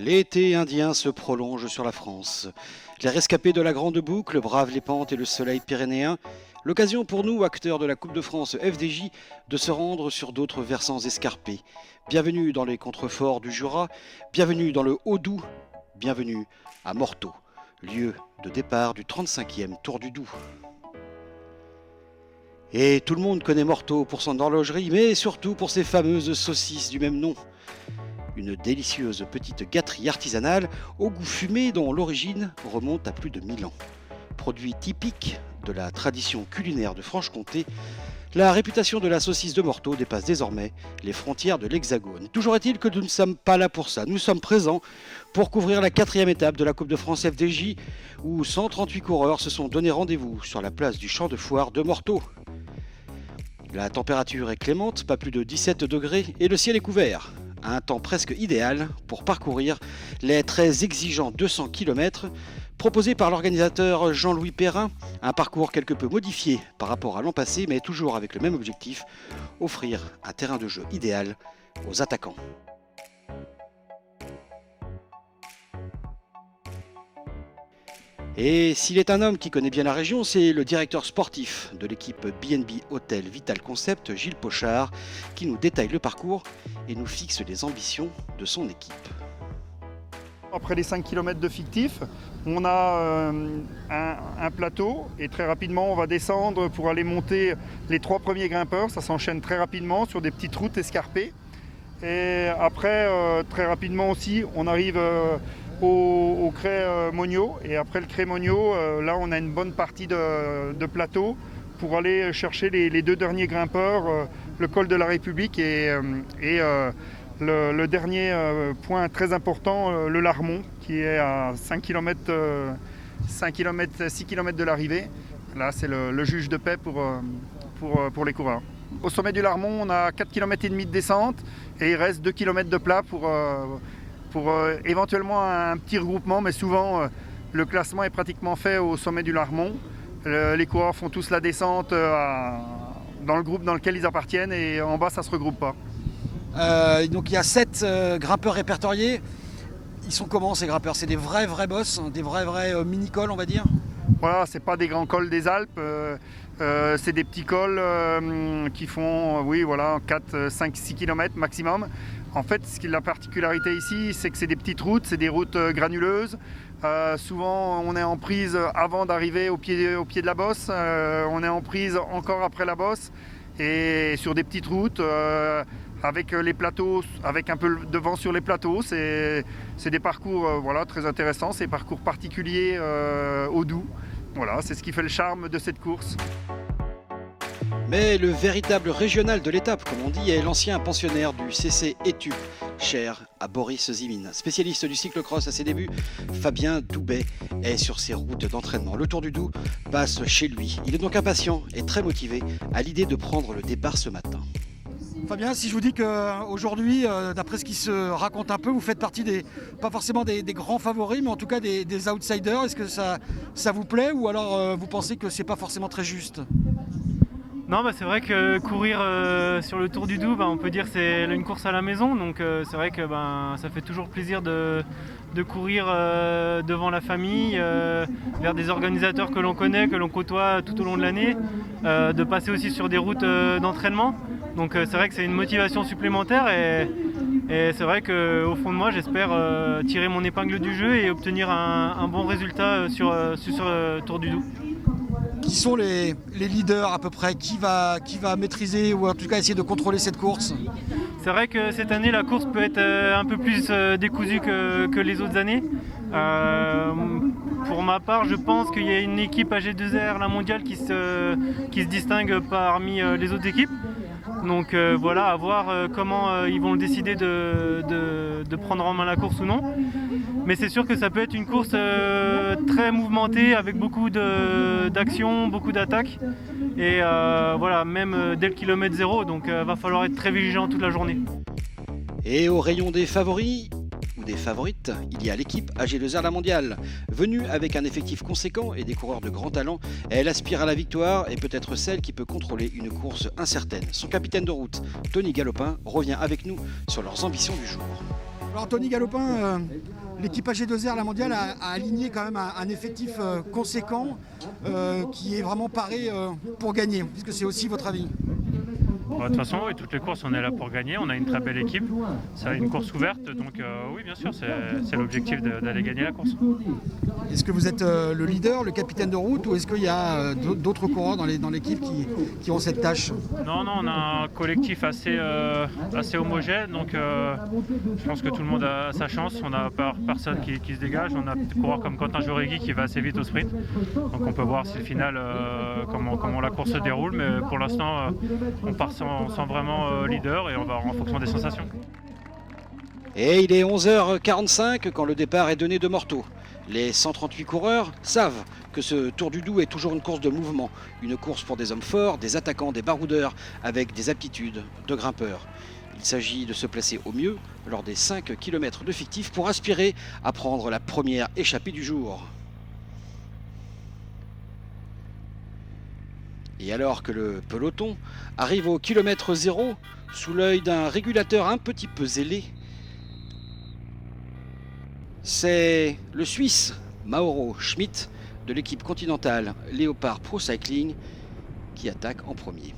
L'été indien se prolonge sur la France. Les rescapés de la Grande Boucle bravent les pentes et le soleil pyrénéen. L'occasion pour nous, acteurs de la Coupe de France FDJ, de se rendre sur d'autres versants escarpés. Bienvenue dans les contreforts du Jura, bienvenue dans le Haut-Doubs, bienvenue à Morteau, lieu de départ du 35e Tour du Doubs. Et tout le monde connaît Morteau pour son horlogerie, mais surtout pour ses fameuses saucisses du même nom. Une délicieuse petite gâterie artisanale au goût fumé dont l'origine remonte à plus de 1000 ans. Produit typique de la tradition culinaire de Franche-Comté, la réputation de la saucisse de Morteau dépasse désormais les frontières de l'Hexagone. Toujours est-il que nous ne sommes pas là pour ça. Nous sommes présents pour couvrir la 4e étape de la Coupe de France FDJ où 138 coureurs se sont donné rendez-vous sur la place du champ de foire de Morteau. La température est clémente, pas plus de 17 degrés et le ciel est couvert. Un temps presque idéal pour parcourir les très exigeants 200 km proposés par l'organisateur Jean-Louis Perrin, un parcours quelque peu modifié par rapport à l'an passé, mais toujours avec le même objectif, offrir un terrain de jeu idéal aux attaquants. Et s'il est un homme qui connaît bien la région, c'est le directeur sportif de l'équipe B&B Hôtel Vital Concept, Gilles Pochard, qui nous détaille le parcours et nous fixe les ambitions de son équipe. Après les 5 km de fictif, on a un plateau et très rapidement on va descendre pour aller monter les 3 premiers grimpeurs. Ça s'enchaîne très rapidement sur des petites routes escarpées. Et après, très rapidement aussi, on arrive au Cré Mogno. Et après le Cré Mogno, là on a une bonne partie de plateau pour aller chercher les 2 derniers grimpeurs, le col de la République et le dernier point très important, le Larmont, qui est à 6 km de l'arrivée. Là, c'est le juge de paix pour les coureurs. Au sommet du Larmont, on a 4,5 km de descente et il reste 2 km de plat pour éventuellement un petit regroupement, mais souvent le classement est pratiquement fait au sommet du Larmont. Les coureurs font tous la descente dans le groupe dans lequel ils appartiennent et en bas, ça ne se regroupe pas. Donc il y a 7 grimpeurs répertoriés. Ils sont comment ces grimpeurs? C'est des vrais boss, des vrais mini-cols on va dire? Voilà, c'est pas des grands cols des Alpes, c'est des petits cols qui font 4, 5, 6 km maximum. En fait, la particularité ici, c'est que c'est des petites routes, c'est des routes granuleuses. Souvent, on est en prise avant d'arriver au pied de la bosse, on est en prise encore après la bosse. Et sur des petites routes, avec les plateaux, avec un peu de vent sur les plateaux, c'est des parcours très intéressants, c'est des parcours particuliers au Doubs. Voilà, c'est ce qui fait le charme de cette course. Mais le véritable régional de l'étape, comme on dit, est l'ancien pensionnaire du CC Etup, cher à Boris Zimine. Spécialiste du cyclocross à ses débuts, Fabien Doubet est sur ses routes d'entraînement. Le Tour du Doubs passe chez lui. Il est donc impatient et très motivé à l'idée de prendre le départ ce matin. Fabien, si je vous dis qu'aujourd'hui, d'après ce qui se raconte un peu, vous faites partie pas forcément des grands favoris, mais en tout cas des outsiders, est-ce que ça vous plaît ou alors vous pensez que c'est pas forcément très juste ? Non, c'est vrai que courir sur le Tour du Doubs, on peut dire que c'est une course à la maison, donc c'est vrai que ça fait toujours plaisir de courir devant la famille, vers des organisateurs que l'on connaît, que l'on côtoie tout au long de l'année, de passer aussi sur des routes d'entraînement. Donc c'est vrai que c'est une motivation supplémentaire et c'est vrai qu'au fond de moi, j'espère tirer mon épingle du jeu et obtenir un bon résultat sur le Tour du Doubs. Qui sont les leaders à peu près? Qui va maîtriser ou en tout cas essayer de contrôler cette course? C'est vrai que cette année, la course peut être un peu plus décousue que les autres années. Pour ma part, je pense qu'il y a une équipe AG2R, la mondiale, qui se distingue parmi les autres équipes. Donc voilà, à voir comment ils vont décider de prendre en main la course ou non. Mais c'est sûr que ça peut être une course très mouvementée avec beaucoup d'actions, beaucoup d'attaques. Et même dès le kilomètre 0, donc va falloir être très vigilant toute la journée. Et au rayon des favoris ou des favorites, il y a l'équipe AG2R La Mondiale. Venue avec un effectif conséquent et des coureurs de grand talent, elle aspire à la victoire et peut être celle qui peut contrôler une course incertaine. Son capitaine de route, Tony Galopin, revient avec nous sur leurs ambitions du jour. Alors Tony Galopin, l'équipe AG2R, la mondiale, a aligné quand même un effectif conséquent qui est vraiment paré pour gagner. Est-ce que c'est aussi votre avis ? De toute façon, oui, toutes les courses, on est là pour gagner. On a une très belle équipe. C'est une course ouverte, donc oui, bien sûr, c'est l'objectif d'aller gagner la course. Est-ce que vous êtes le leader, le capitaine de route, ou est-ce qu'il y a d'autres coureurs dans l'équipe qui ont cette tâche ? Non, on a un collectif assez homogène, donc je pense que tout le monde a sa chance. On n'a personne qui se dégage. On a un coureur comme Quentin Jauregui qui va assez vite au sprint. Donc on peut voir si le final, comment la course se déroule, mais pour l'instant, on part sans vraiment leader et on va en fonction des sensations. Et il est 11h45 quand le départ est donné de Morteau. Les 138 coureurs savent que ce Tour du Doubs est toujours une course de mouvement, une course pour des hommes forts, des attaquants, des baroudeurs, avec des aptitudes de grimpeurs. Il s'agit de se placer au mieux lors des 5 km de fictif pour aspirer à prendre la première échappée du jour. Et alors que le peloton arrive au kilomètre 0, sous l'œil d'un régulateur un petit peu zélé, c'est le Suisse Mauro Schmid de l'équipe continentale Léopard Pro Cycling qui attaque en premier.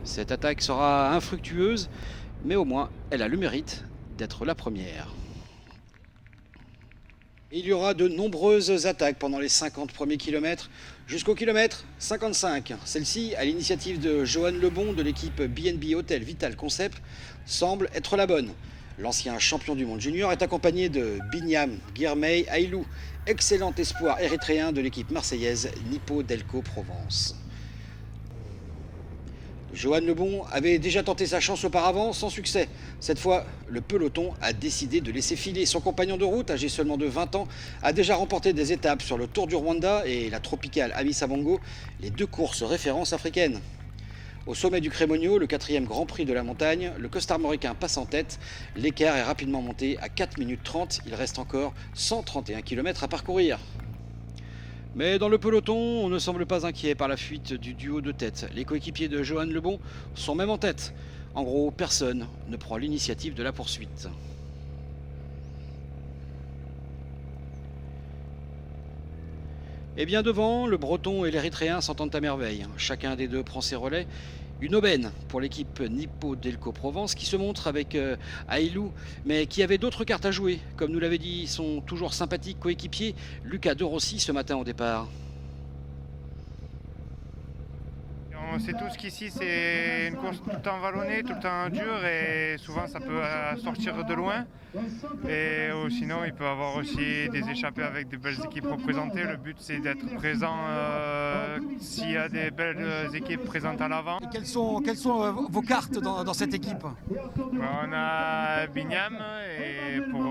Cette attaque sera infructueuse, mais au moins elle a le mérite d'être la première. Il y aura de nombreuses attaques pendant les 50 premiers kilomètres jusqu'au kilomètre 55. Celle-ci, à l'initiative de Johan Lebon de l'équipe BNB Hotel Vital Concept, semble être la bonne. L'ancien champion du monde junior est accompagné de Binyam Girmay Ailou, excellent espoir érythréen de l'équipe marseillaise Nippo Delco Provence. Johan Lebon avait déjà tenté sa chance auparavant, sans succès. Cette fois, le peloton a décidé de laisser filer. Son compagnon de route, âgé seulement de 20 ans, a déjà remporté des étapes sur le Tour du Rwanda et la tropicale Amissa Bongo, les deux courses références africaines. Au sommet du Crémonio, le 4e Grand Prix de la montagne, le costarmoricain passe en tête. L'écart est rapidement monté à 4 minutes 30. Il reste encore 131 km à parcourir. Mais dans le peloton, on ne semble pas inquiet par la fuite du duo de tête. Les coéquipiers de Johan Lebon sont même en tête. En gros, personne ne prend l'initiative de la poursuite. Et bien devant, le Breton et l'Érythréen s'entendent à merveille. Chacun des deux prend ses relais. Une aubaine pour l'équipe Nippo Delco Provence qui se montre avec Ailou, mais qui avait d'autres cartes à jouer. Comme nous l'avait dit son toujours sympathique coéquipier Luca De Rossi ce matin au départ. On sait tous qu'ici c'est une course tout le temps vallonnée, tout le temps dure et souvent ça peut sortir de loin. Et sinon il peut y avoir aussi des échappées avec des belles équipes représentées. Le but c'est d'être présent s'il y a des belles équipes présentes à l'avant. Et quelles sont vos cartes dans cette équipe ? On a Binyam et pour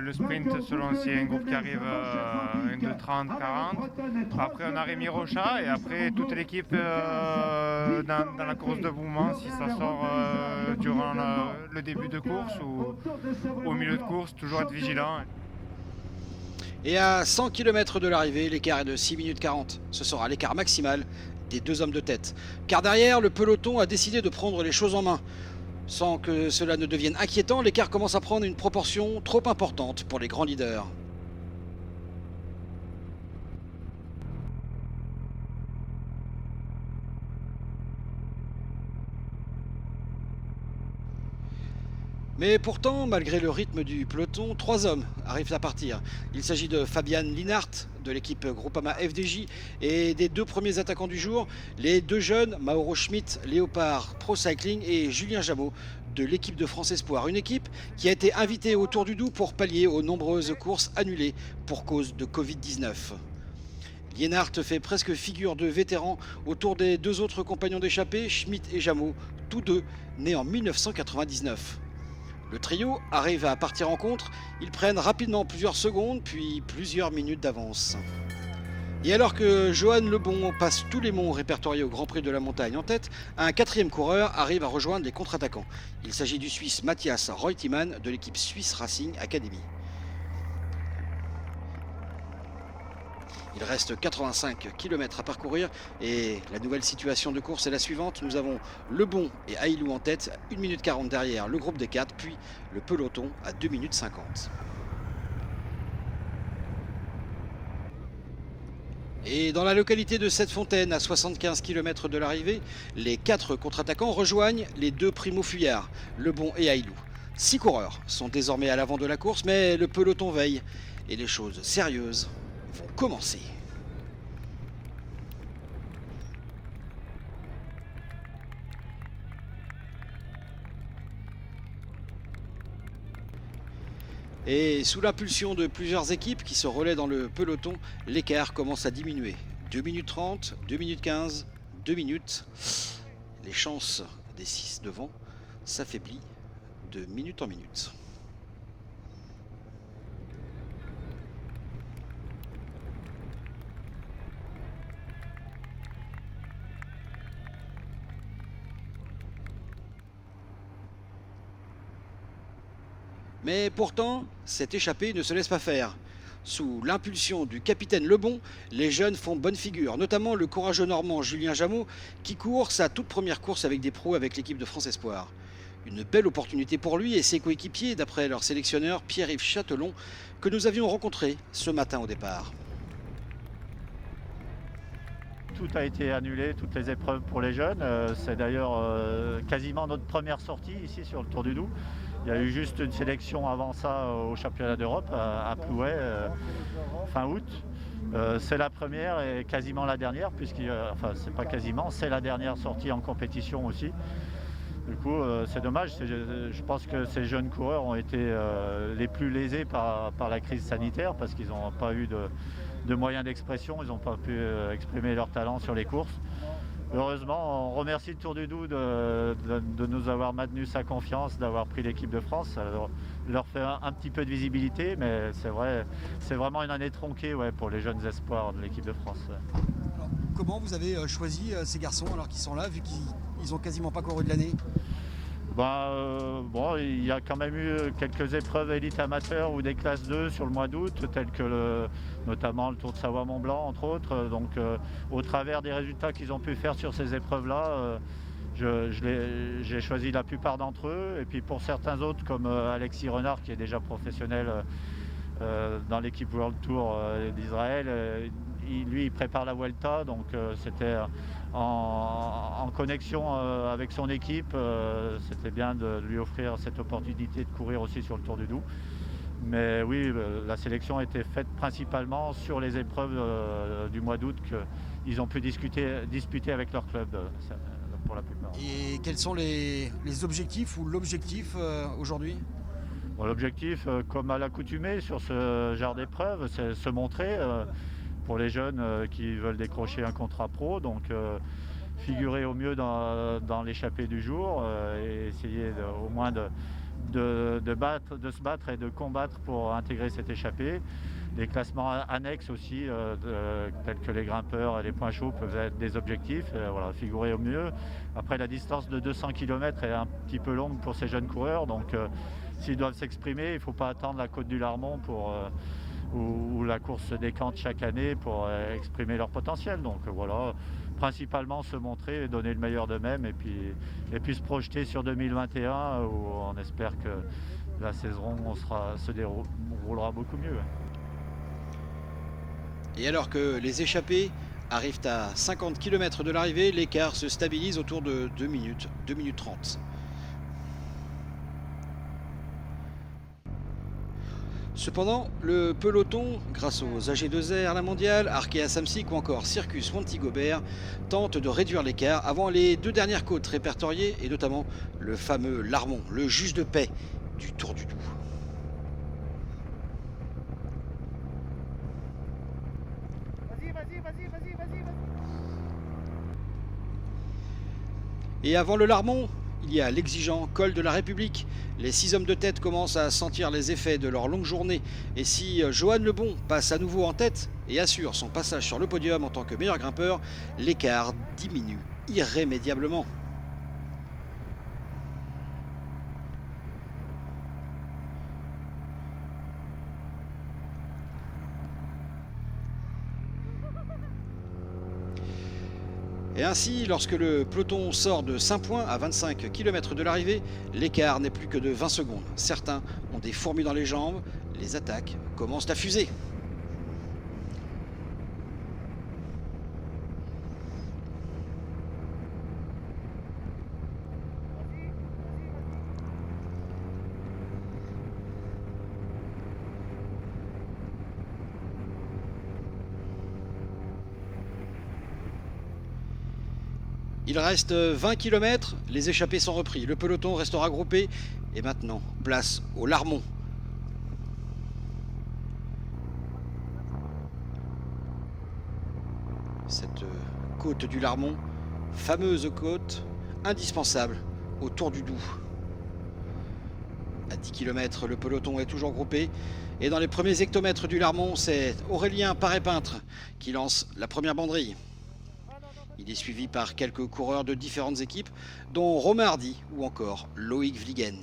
le sprint selon s'il y a un groupe qui arrive de 30-40. Après on a Rémi Rocha et après toute l'équipe dans la course de mouvement si ça sort durant le début de course ou au milieu de course, toujours être vigilant. Et à 100 km de l'arrivée, l'écart est de 6 minutes 40. Ce sera l'écart maximal des deux hommes de tête. Car derrière, le peloton a décidé de prendre les choses en main. Sans que cela ne devienne inquiétant, l'écart commence à prendre une proportion trop importante pour les grands leaders. Mais pourtant, malgré le rythme du peloton, 3 hommes arrivent à partir. Il s'agit de Fabian Linhart de l'équipe Groupama FDJ et des 2 premiers attaquants du jour, les 2 jeunes, Mauro Schmid, Léopard Pro Cycling et Julien Jameau de l'équipe de France Espoir. Une équipe qui a été invitée au Tour du Doubs pour pallier aux nombreuses courses annulées pour cause de Covid-19. Lienhardt fait presque figure de vétéran autour des 2 autres compagnons d'échappée, Schmid et Jameau, tous 2 nés en 1999. Le trio arrive à partir en contre, ils prennent rapidement plusieurs secondes puis plusieurs minutes d'avance. Et alors que Johan Lebon passe tous les monts répertoriés au Grand Prix de la Montagne en tête, un 4e coureur arrive à rejoindre les contre-attaquants. Il s'agit du Suisse Matthias Reutemann de l'équipe Swiss Racing Academy. Il reste 85 km à parcourir et la nouvelle situation de course est la suivante. Nous avons Lebon et Ailou en tête, 1 minute 40 derrière le groupe des 4, puis le peloton à 2 minutes 50. Et dans la localité de Cette-Fontaine, à 75 km de l'arrivée, les 4 contre-attaquants rejoignent les 2 primo-fuyards, Lebon et Ailou. 6 coureurs sont désormais à l'avant de la course, mais le peloton veille et les choses sérieuses vont commencer. Et sous l'impulsion de plusieurs équipes qui se relaient dans le peloton, l'écart commence à diminuer. 2 minutes 30, 2 minutes 15, 2 minutes. Les chances des 6 devant s'affaiblissent de minute en minute. Mais pourtant, cette échappée ne se laisse pas faire. Sous l'impulsion du capitaine Lebon, les jeunes font bonne figure, notamment le courageux normand Julien Jameau qui court sa toute première course avec des pros avec l'équipe de France Espoir. Une belle opportunité pour lui et ses coéquipiers, d'après leur sélectionneur Pierre-Yves Châtelon, que nous avions rencontré ce matin au départ. Tout a été annulé, toutes les épreuves pour les jeunes. C'est d'ailleurs quasiment notre première sortie ici sur le Tour du Doubs. Il y a eu juste une sélection avant ça au championnat d'Europe à Plouay fin août. C'est la première et quasiment la dernière, enfin c'est pas quasiment, c'est la dernière sortie en compétition aussi. Du coup c'est dommage, je pense que ces jeunes coureurs ont été les plus lésés par la crise sanitaire parce qu'ils n'ont pas eu de moyens d'expression, ils n'ont pas pu exprimer leur talent sur les courses. Heureusement, on remercie le Tour du Doubs de nous avoir maintenu sa confiance, d'avoir pris l'équipe de France. Ça leur fait un petit peu de visibilité, mais c'est vrai, c'est vraiment une année tronquée pour les jeunes espoirs de l'équipe de France. Alors, comment vous avez choisi ces garçons alors qu'ils sont là, vu qu'ils n'ont quasiment pas couru de l'année? Bon, il y a quand même eu quelques épreuves élites amateurs ou des classes 2 sur le mois d'août, telles que notamment le Tour de Savoie-Mont-Blanc, entre autres. Donc, au travers des résultats qu'ils ont pu faire sur ces épreuves-là, j'ai choisi la plupart d'entre eux. Et puis pour certains autres, comme Alexis Renard, qui est déjà professionnel dans l'équipe World Tour d'Israël, il prépare la Vuelta, donc c'était en connexion avec son équipe, c'était bien de lui offrir cette opportunité de courir aussi sur le Tour du Doubs. Mais oui, la sélection a été faite principalement sur les épreuves du mois d'août qu'ils ont pu disputer avec leur club pour la plupart. Et quels sont les objectifs ou l'objectif aujourd'hui? Bon, l'objectif, comme à l'accoutumée sur ce genre d'épreuve, c'est se montrer pour les jeunes qui veulent décrocher un contrat pro. Donc figurer au mieux dans l'échappée du jour et essayer au moins de se battre et de combattre pour intégrer cette échappée. Les classements annexes aussi, tels que les grimpeurs et les points chauds, peuvent être des objectifs. Voilà, figurer au mieux. Après, la distance de 200 km est un petit peu longue pour ces jeunes coureurs. Donc s'ils doivent s'exprimer, il ne faut pas attendre la côte du Larmont où la course se décante chaque année pour exprimer leur potentiel. Donc voilà, principalement se montrer et donner le meilleur d'eux-mêmes et puis se projeter sur 2021 où on espère que la saison se déroulera beaucoup mieux. Et alors que les échappés arrivent à 50 km de l'arrivée, l'écart se stabilise autour de 2 minutes 30. Cependant, le peloton, grâce aux AG2R, la Mondiale, Arkea Samsic ou encore Circus Wanty-Gobert, tente de réduire l'écart avant les 2 dernières côtes répertoriées et notamment le fameux Larmont, le juge de paix du Tour du Doubs. Et avant le Larmont, il y a l'exigeant col de la République. Les 6 hommes de tête commencent à sentir les effets de leur longue journée. Et si Johan Lebon passe à nouveau en tête et assure son passage sur le podium en tant que meilleur grimpeur, l'écart diminue irrémédiablement. Et ainsi, lorsque le peloton sort de Saint-Point à 25 km de l'arrivée, l'écart n'est plus que de 20 secondes. Certains ont des fourmis dans les jambes, les attaques commencent à fuser. Il reste 20 km, les échappés sont repris, le peloton restera groupé et maintenant, place au Larmont. Cette côte du Larmont, fameuse côte, indispensable au Tour du Doubs. À 10 km, le peloton est toujours groupé et dans les premiers hectomètres du Larmont, c'est Aurélien Paré-Peintre qui lance la première banderille. Il est suivi par quelques coureurs de différentes équipes, dont Romain Hardy ou encore Loïc Vliegen.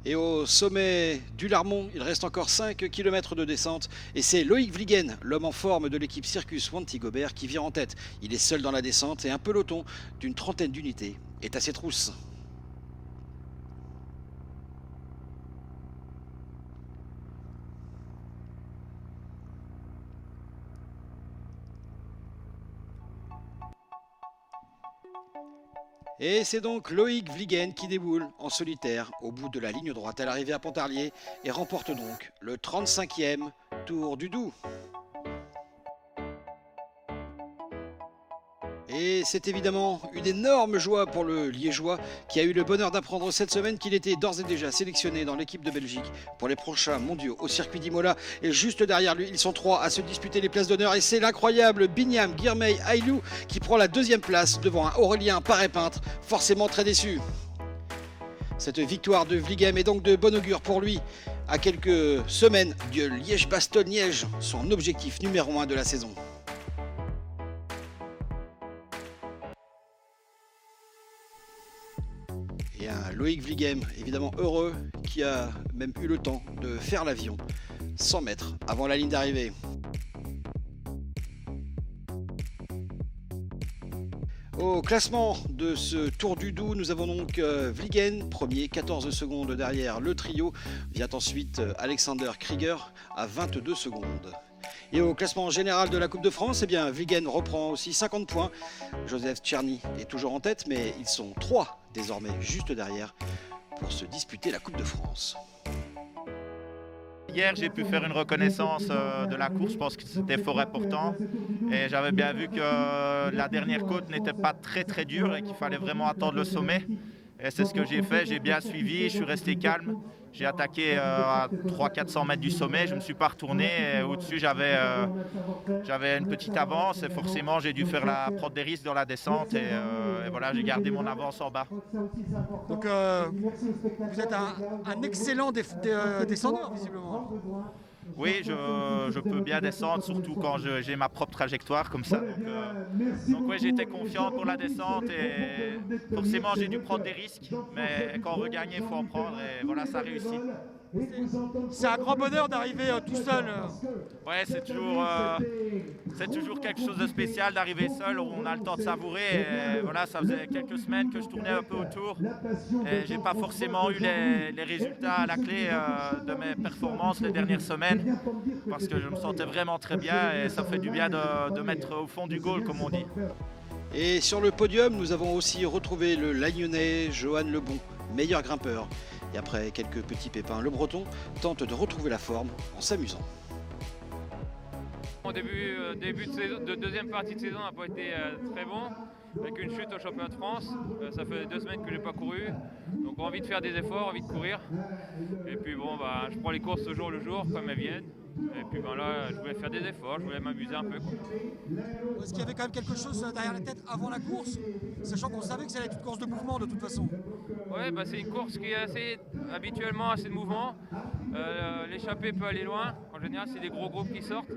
Et au sommet du Larmont, il reste encore 5 km de descente. Et c'est Loïc Vliegen, l'homme en forme de l'équipe Circus Wanty-Gobert, qui vire en tête. Il est seul dans la descente et un peloton d'une trentaine d'unités est à ses trousses. Et c'est donc Loïc Vliegen qui déboule en solitaire au bout de la ligne droite à l'arrivée à Pontarlier et remporte donc le 35e Tour du Doubs. Et c'est évidemment une énorme joie pour le Liégeois qui a eu le bonheur d'apprendre cette semaine qu'il était d'ores et déjà sélectionné dans l'équipe de Belgique pour les prochains mondiaux au circuit d'Imola. Et juste derrière lui, ils sont 3 à se disputer les places d'honneur. Et c'est l'incroyable Binyam Girmay Aylou qui prend la 2e place devant un Aurélien Paré-Peintre, forcément très déçu. Cette victoire de Vliegen est donc de bon augure pour lui. À quelques semaines de Liège-Bastogne-Liège, son objectif numéro 1 de la saison. Et un Loïc Vliegen, évidemment heureux, qui a même eu le temps de faire l'avion 100 mètres avant la ligne d'arrivée. Au classement de ce Tour du Doubs, nous avons donc Vliegen, premier, 14 secondes derrière le trio. Vient ensuite Alexander Krieger à 22 secondes. Et au classement général de la Coupe de France, eh bien, Vliegen reprend aussi 50 points. Joseph Tcherny est toujours en tête, mais ils sont 3 désormais juste derrière pour se disputer la Coupe de France. Hier, j'ai pu faire une reconnaissance de la course, je pense que c'était fort important. Et j'avais bien vu que la dernière côte n'était pas très dure et qu'il fallait vraiment attendre le sommet. Et c'est ce que j'ai fait, j'ai bien suivi, je suis resté calme. J'ai attaqué à 300-400 mètres du sommet, je ne me suis pas retourné. Au-dessus, j'avais une petite avance et forcément, j'ai dû prendre des risques dans la descente. Et voilà, j'ai gardé mon avance en bas. Donc, vous êtes un excellent descendeur, visiblement. Oui, je peux bien descendre, surtout quand j'ai ma propre trajectoire comme ça. Donc ouais, j'étais confiant pour la descente et forcément j'ai dû prendre des risques. Mais quand on veut gagner, il faut en prendre et voilà, ça réussit. C'est un grand bonheur d'arriver tout seul. Ouais, c'est toujours quelque chose de spécial d'arriver seul, où on a le temps de savourer. Et voilà, ça faisait quelques semaines que je tournais un peu autour et j'ai pas forcément eu les résultats à la clé de mes performances les dernières semaines parce que je me sentais vraiment très bien et ça fait du bien de mettre au fond du goal, comme on dit. Et sur le podium, nous avons aussi retrouvé le Lagnonnais Johan Lebon, meilleur grimpeur. Et après quelques petits pépins, le Breton tente de retrouver la forme en s'amusant. Mon début de deuxième partie de saison n'a pas été très bon, avec une chute au championnat de France. Ça fait 2 semaines que je n'ai pas couru, donc envie de faire des efforts, envie de courir. Et puis bon, je prends les courses au jour le jour, comme elles viennent. Et puis là, je voulais faire des efforts, je voulais m'amuser un peu. Est-ce qu'il y avait quand même quelque chose derrière la tête avant la course, sachant qu'on savait que ça allait être une course de mouvement de toute façon? Ouais, c'est une course qui est habituellement assez de mouvement. L'échappée peut aller loin. En général, c'est des gros groupes qui sortent.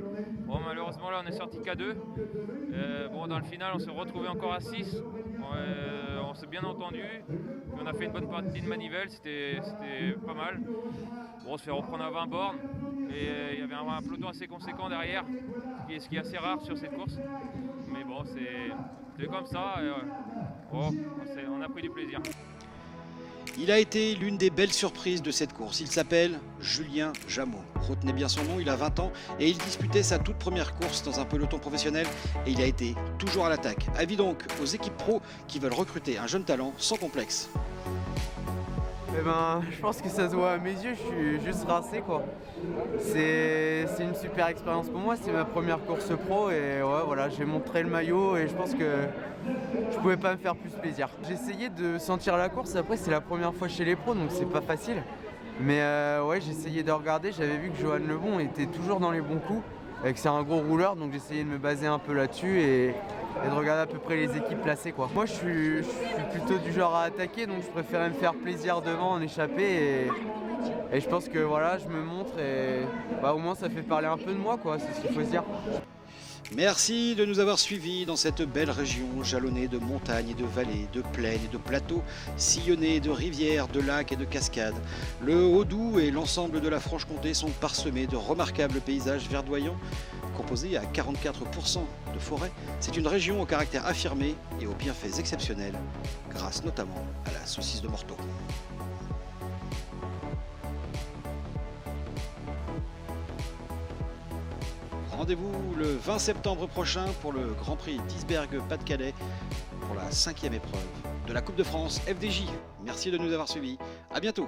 Bon, malheureusement, là, on est sorti qu'à 2. Dans le final, on s'est retrouvé encore à 6. On on s'est bien entendu. On a fait une bonne partie de manivelle, c'était pas mal. Bon, on se fait reprendre à 20 bornes. Et il y avait un peloton assez conséquent derrière, ce qui est assez rare sur cette course. Mais bon, c'est comme ça. Et, on a pris du plaisir. Il a été l'une des belles surprises de cette course. Il s'appelle Julien Jameau. Retenez bien son nom, il a 20 ans et il disputait sa toute première course dans un peloton professionnel et il a été toujours à l'attaque. Avis donc aux équipes pro qui veulent recruter un jeune talent sans complexe. Eh ben, je pense que ça se voit à mes yeux, je suis juste rincé quoi. C'est une super expérience pour moi, c'est ma première course pro et ouais, voilà, j'ai montré le maillot et je pense que je pouvais pas me faire plus plaisir. J'ai essayé de sentir la course, après c'est la première fois chez les pros donc c'est pas facile. Mais ouais, j'ai essayé de regarder, j'avais vu que Johan Lebon était toujours dans les bons coups et que c'est un gros rouleur donc j'ai essayé de me baser un peu là-dessus et de regarder à peu près les équipes placées quoi. Moi je suis plutôt du genre à attaquer donc je préférais me faire plaisir devant en échappée et je pense que voilà je me montre et au moins ça fait parler un peu de moi quoi, c'est ce qu'il faut se dire. Merci de nous avoir suivis dans cette belle région jalonnée de montagnes et de vallées, de plaines et de plateaux, sillonnée de rivières, de lacs et de cascades. Le Haut-Doubs et l'ensemble de la Franche-Comté sont parsemés de remarquables paysages verdoyants, composés à 44% de forêt. C'est une région au caractère affirmé et aux bienfaits exceptionnels, grâce notamment à la saucisse de Morteau. Rendez-vous le 20 septembre prochain pour le Grand Prix d'Isbergues-Pas-de-Calais pour la 5e épreuve de la Coupe de France FDJ. Merci de nous avoir suivis. À bientôt.